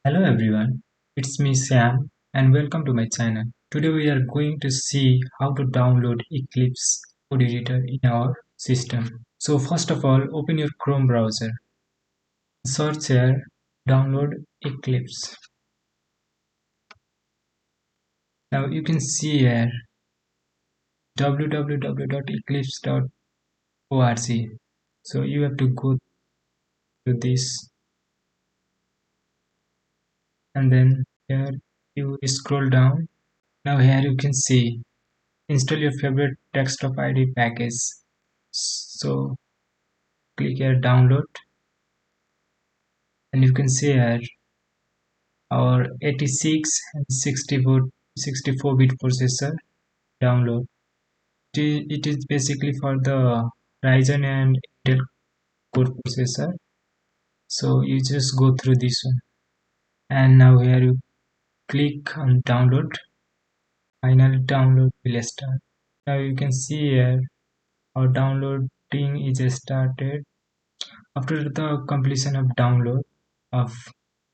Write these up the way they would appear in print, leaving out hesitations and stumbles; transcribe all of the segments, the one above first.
Hello everyone, it's me Sam and welcome to my channel. Today we are going to see how to download Eclipse code editor in our system. So first of all, open your Chrome browser. Search here, download Eclipse. Now you can see here www.eclipse.org. So you have to go to this and then here you scroll down. Now here you can see install your favorite desktop IDE package. So click here download and you can see here our 86 and 64-bit processor download. It is basically for the Ryzen and Intel core processor. So you just go through this one and now here you click on download. Final download will start. Now you can see here our downloading is started. After the completion of download of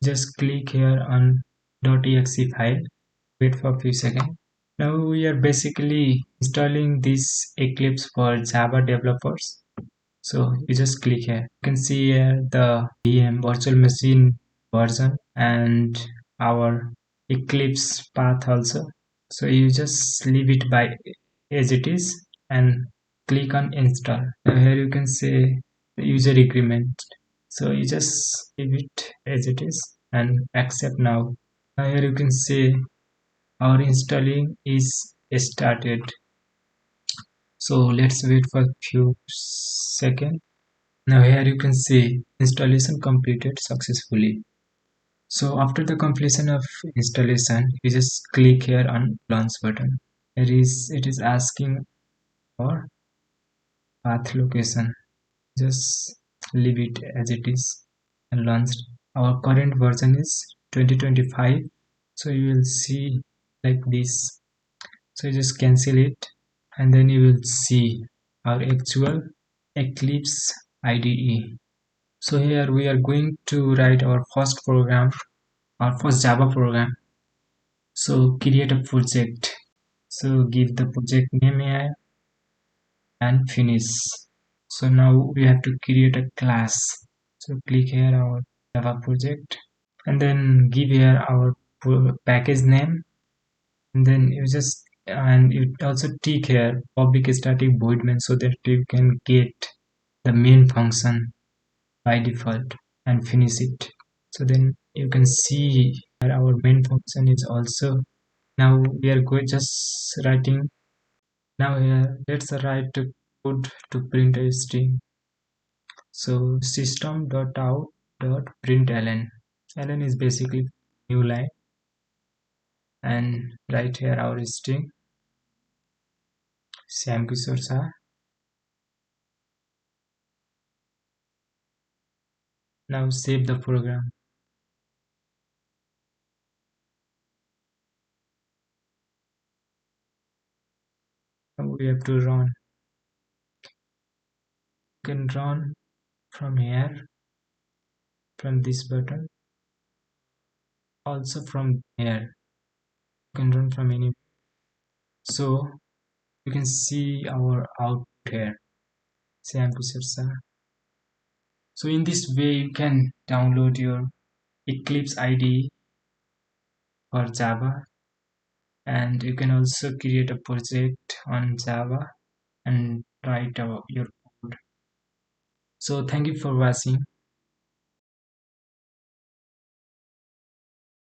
just click here on .exe file, wait for a few seconds. Now we are basically installing this Eclipse for Java developers. So you just click here. You can see here the VM virtual machine version and our Eclipse path also. So you just leave it by as it is and click on install. Now here you can say the user agreement. So you just leave it as it is and accept now. Now here you can see our installing is started. So let's wait for a few seconds. Now here you can see installation completed successfully. So after the completion of installation, you just click here on launch button. It is asking for path location. Just leave it as it is and launch. Our current version is 2025. So you will see like this. So you just cancel it and then you will see our actual Eclipse IDE. So here we are going to write our first program, our first Java program. So create a project. So give the project name here and finish. So now we have to create a class. So click here our Java project and then give here our package name and then you just and you also tick here public static void main so that you can get the main function by default and finish it. So then you can see that our main function is also now we are going just writing. Now here let's write the code to print a string. So system.out.println. ln is basically new line and right here our string Shyam Kishor Sah. Now save the program. Now we have to run. You can run from here, from this button, also from here. You can run from any. So you can see our output here. Shyam Kishor Sah. So in this way you can download your Eclipse IDE for Java and you can also create a project on Java and write your code. So thank you for watching.